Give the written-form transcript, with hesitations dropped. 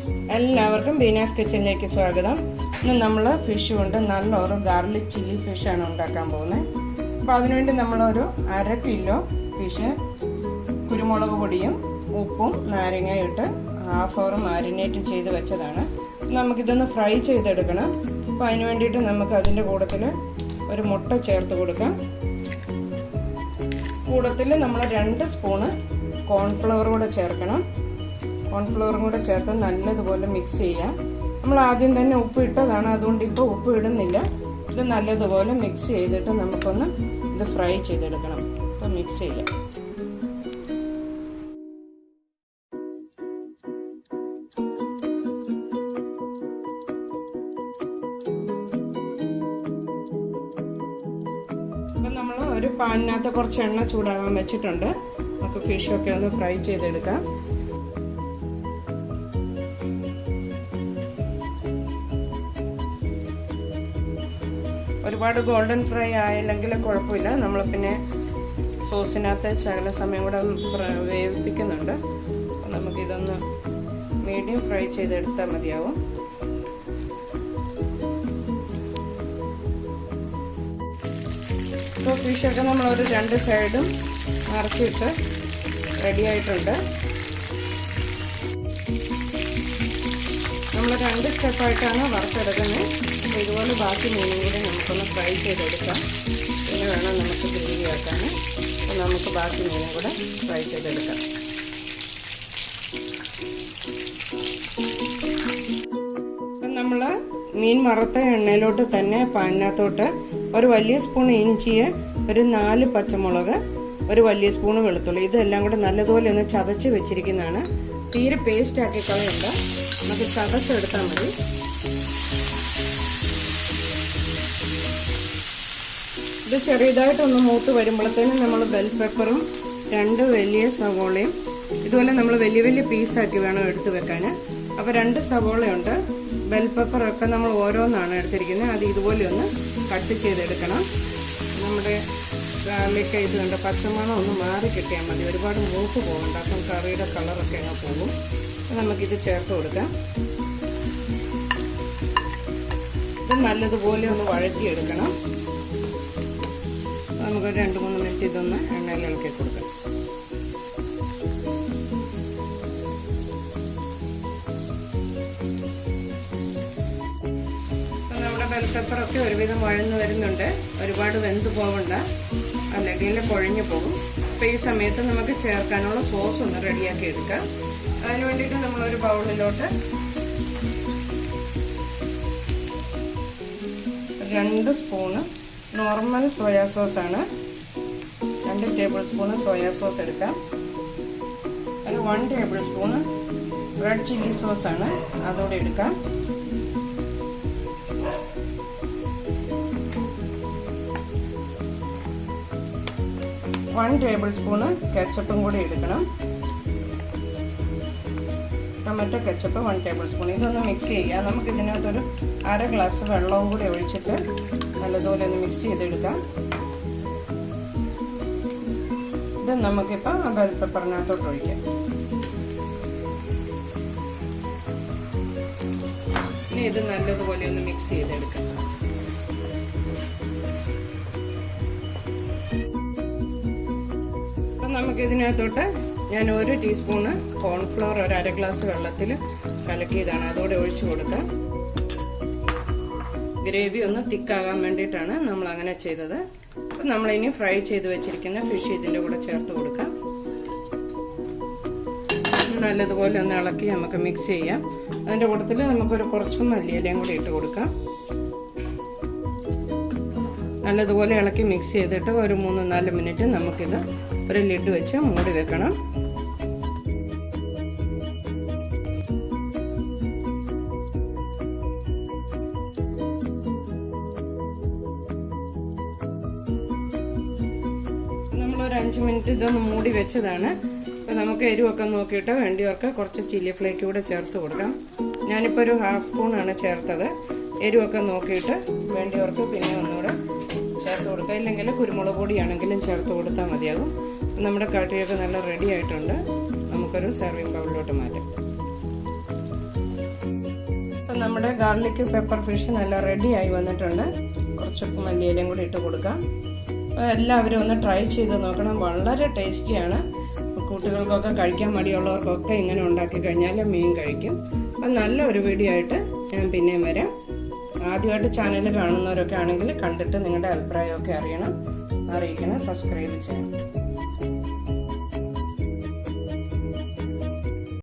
Friends, എല്ലാവർക്കും ബീനാസ് കിച്ചണിലേക്ക് സ്വാഗതം. ഇന്ന് നമ്മൾ ഫിഷ് കൊണ്ട് നല്ലൊരു ഗാർലിക് ചില്ലി ഫിഷാണ് ഉണ്ടാക്കാൻ പോകുന്നത്. അപ്പോൾ അതിനുവേണ്ടി നമ്മളൊരു 1/2 കിലോ ഫിഷ് കുരുമുളക് പൊടിയും ഉപ്പും നാരങ്ങയും ഇട്ട് 1/2 hour മാരിനേറ്റ് ചെയ്ത് വെച്ചതാണ്. നമുക്കിതൊന്ന് ഫ്രൈ ചെയ്തെടുക്കണം. അപ്പോൾ അതിന് വേണ്ടിയിട്ട് നമുക്ക് അതിൻ്റെ കൂട്ടത്തിൽ ഒരു മുട്ട ചേർത്ത് കൊടുക്കാം. കൂട്ടത്തിൽ നമ്മൾ 2 സ്പൂണ് കോൺഫ്ലവർ കൂടെ ചേർക്കണം. കോൺഫ്ലവറും കൂടെ ചേർത്ത് നല്ലതുപോലെ മിക്സ് ചെയ്യാം. നമ്മൾ ആദ്യം തന്നെ ഉപ്പ് ഇട്ടതാണ്, അതുകൊണ്ട് ഇപ്പോൾ ഉപ്പ് ഇടുന്നില്ല. ഇത് നല്ലതുപോലെ മിക്സ് ചെയ്തിട്ട് നമുക്കൊന്ന് ഇത് ഫ്രൈ ചെയ്തെടുക്കണം. അപ്പോൾ മിക്സ് ചെയ്യാം. അപ്പം നമ്മൾ ഒരു പാനിനകത്ത് കുറച്ച് എണ്ണ ചൂടാകാൻ വെച്ചിട്ടുണ്ട്. നമുക്ക് ഫിഷൊക്കെ ഒന്ന് ഫ്രൈ ചെയ്തെടുക്കാം. ഒരുപാട് ഗോൾഡൻ ഫ്രൈ ആയില്ലെങ്കിൽ കുഴപ്പമില്ല. നമ്മൾ പിന്നെ സോസിനകത്ത് ശകല സമയം കൂടെ വേവിപ്പിക്കുന്നുണ്ട്. അപ്പം നമുക്കിതൊന്ന് മീഡിയം ഫ്രൈ ചെയ്തെടുത്താൽ മതിയാവും. ഇപ്പോൾ ഫിഷൊക്കെ നമ്മളൊരു 2 സൈഡും മറിച്ചിട്ട് റെഡി ആയിട്ടുണ്ട്. നമ്മൾ 2 സ്റ്റെപ്പായിട്ടാണ് വറുത്തെടുക്കുന്നത്. അപ്പോൾ ഇതുപോലെ ബാക്കി മീനും കൂടി നമുക്കൊന്ന് ഫ്രൈ ചെയ്തെടുക്കാം. പിന്നെ വേണം നമുക്ക് ഗ്രേവി ആക്കാൻ. അപ്പോൾ നമുക്ക് ബാക്കി മീനും കൂടെ ഫ്രൈ ചെയ്തെടുക്കാം. അപ്പം നമ്മൾ മീൻ വറുത്ത എണ്ണയിലോട്ട് തന്നെ പാനിനകത്തോട്ട് ഒരു വലിയ സ്പൂൺ ഇഞ്ചി, ഒരു 4 പച്ചമുളക്, ഒരു വലിയ സ്പൂൺ വെളുത്തുള്ളി, ഇതെല്ലാം കൂടെ നല്ലതുപോലെ ഒന്ന് ചതച്ച് വെച്ചിരിക്കുന്നതാണ്. തീരെ പേസ്റ്റ് ആക്കി കളയണ്ട, നമുക്ക് ചതച്ചെടുത്താൽ മതി. ഇത് ചെറിയതായിട്ടൊന്ന് മൂത്ത് വരുമ്പോഴത്തേനും നമ്മൾ ബെൽ പെപ്പറും 2 വലിയ സവോളയും ഇതുപോലെ നമ്മൾ വലിയ വലിയ പീസാക്കി വേണം എടുത്ത് വെക്കാൻ. അപ്പോൾ 2 സവോളയുണ്ട്. ബെൽ പെപ്പറൊക്കെ നമ്മൾ ഓരോന്നാണ് എടുത്തിരിക്കുന്നത്. അത് ഇതുപോലെ ഒന്ന് കട്ട് ചെയ്തെടുക്കണം. നമ്മുടെ ഗാർലിക് ഇത് കണ്ട് പച്ചമണം ഒന്ന് മാറി കിട്ടിയാൽ മതി. ഒരുപാട് മൂത്ത് പോകണ്ട, അപ്പം കറിയുടെ കളറൊക്കെ അങ്ങ് പോകും. നമുക്കിത് ചേർത്ത് കൊടുക്കാം. ഇത് നല്ലതുപോലെ ഒന്ന് വഴറ്റിയെടുക്കണം. നമുക്കൊരു 2-3 മിനിറ്റ് ഇതൊന്ന് എണ്ണയിൽ ഇളക്കി കൊടുക്കാം. അപ്പം നമ്മുടെ ബെൽ പെപ്പറൊക്കെ ഒരുവിധം വഴന്ന് വരുന്നുണ്ട്. ഒരുപാട് വെന്ത് പോകണ്ട, അല്ലെങ്കിൽ കുഴഞ്ഞു പോകും. അപ്പം ഈ സമയത്ത് നമുക്ക് ചേർക്കാനുള്ള സോസ് ഒന്ന് റെഡിയാക്കി എടുക്കാം. അതിന് വേണ്ടിയിട്ട് നമ്മളൊരു ബൗളിലോട്ട് 2 സ്പൂണ് നോർമൽ സോയാ സോസാണ്. 2 ടേബിൾ സ്പൂണ് സോയാ സോസ് എടുക്കാം. ഒരു 1 ടേബിൾ സ്പൂണ് റെഡ് ചില്ലി സോസാണ്, അതോടെ എടുക്കാം. ഒരു ടേബിൾ സ്പൂണ് കെച്ചപ്പും കൂടി എടുക്കണം. Tomato ketchup 1 tablespoon. ഇതൊന്ന് മിക്സ് ചെയ്യാം. നമുക്ക് ഇതിനകത്തൊരു 1/2 ഗ്ലാസ് വെള്ളവും കൂടി ഒഴിച്ചിട്ട് നല്ലതുപോലെ ഒന്ന് മിക്സ് ചെയ്തെടുക്കാം. ഇത് നമുക്കിപ്പോൾ ബെൽ പെപ്പറിനകത്തോട്ട് ഒഴിക്കാം. ഇനി ഇത് നല്ലതുപോലെ ഒന്ന് മിക്സ് ചെയ്തെടുക്കാം. അപ്പം നമുക്കിതിനകത്തോട്ട് ഞാൻ 1 ടീസ്പൂണ് കോൺഫ്ലവർ 1/2 ഗ്ലാസ് വെള്ളത്തിൽ കലക്കിയതാണ്, അതോടെ ഒഴിച്ചു കൊടുക്കാം. ഗ്രേവി ഒന്ന് തിക്കാകാൻ വേണ്ടിയിട്ടാണ് നമ്മൾ അങ്ങനെ ചെയ്തത്. അപ്പം നമ്മളിനി ഫ്രൈ ചെയ്ത് വെച്ചിരിക്കുന്ന ഫിഷ് ഇതിൻ്റെ കൂടെ ചേർത്ത് കൊടുക്കാം. നല്ലതുപോലെ ഒന്ന് ഇളക്കി നമുക്ക് മിക്സ് ചെയ്യാം. അതിൻ്റെ കൂട്ടത്തിൽ നമുക്കൊരു കുറച്ച് മല്ലിയിലയും കൂടി ഇട്ട് കൊടുക്കാം. നല്ലതുപോലെ ഇളക്കി മിക്സ് ചെയ്തിട്ട് ഒരു 3-4 മിനിറ്റ് നമുക്കിത് ഒരു ലിഡ് വെച്ച് മൂടി വെക്കണം. നമ്മളൊരു 5 മിനിറ്റ് ഇതൊന്ന് മൂടി വെച്ചതാണ്. അപ്പോൾ നമുക്ക് എരിവൊക്കെ നോക്കിയിട്ട് വേണ്ടിയവർക്ക് കുറച്ച് ചില്ലി ഫ്ലേക്ക് കൂടെ ചേർത്ത് കൊടുക്കാം. ഞാനിപ്പോൾ ഒരു 1/2 സ്പൂണാണ് ചേർത്തത്. എരിവൊക്കെ നോക്കിയിട്ട് വേണ്ടിയവർക്ക് പിന്നെ ഒന്നുകൂടെ ചേർത്ത് കൊടുക്കുക. ഇല്ലെങ്കിൽ കുരുമുളക് പൊടിയാണെങ്കിലും ചേർത്ത് കൊടുത്താൽ മതിയാകും. നമ്മുടെ കറിയൊക്കെ നല്ല റെഡി ആയിട്ടുണ്ട്. നമുക്കൊരു സെർവിങ് ബൗളിലോട്ട് മാറ്റാം. നമ്മുടെ ഗാർലിക് പെപ്പർ ഫിഷ് നല്ല റെഡി ആയി വന്നിട്ടുണ്ട്. കുറച്ച് മല്ലിയിലയും കൂടി ഇട്ട് കൊടുക്കാം. എല്ലാവരും ഒന്ന് ട്രൈ ചെയ്ത് നോക്കണം. വളരെ ടേസ്റ്റിയാണ്. കുട്ടികൾക്കൊക്കെ കഴിക്കാൻ മടിയുള്ളവർക്കൊക്കെ ഇങ്ങനെ ഉണ്ടാക്കി കഴിഞ്ഞാൽ മീൻ കഴിക്കും. അപ്പം നല്ലൊരു വീഡിയോ ആയിട്ട് ഞാൻ പിന്നെയും വരാം. ആദ്യമായിട്ട് ചാനൽ കാണുന്നവരൊക്കെ ആണെങ്കിൽ കണ്ടിട്ട് നിങ്ങളുടെ അഭിപ്രായമൊക്കെ അറിയിക്കണം. സബ്സ്ക്രൈബ് ചെയ്യണം.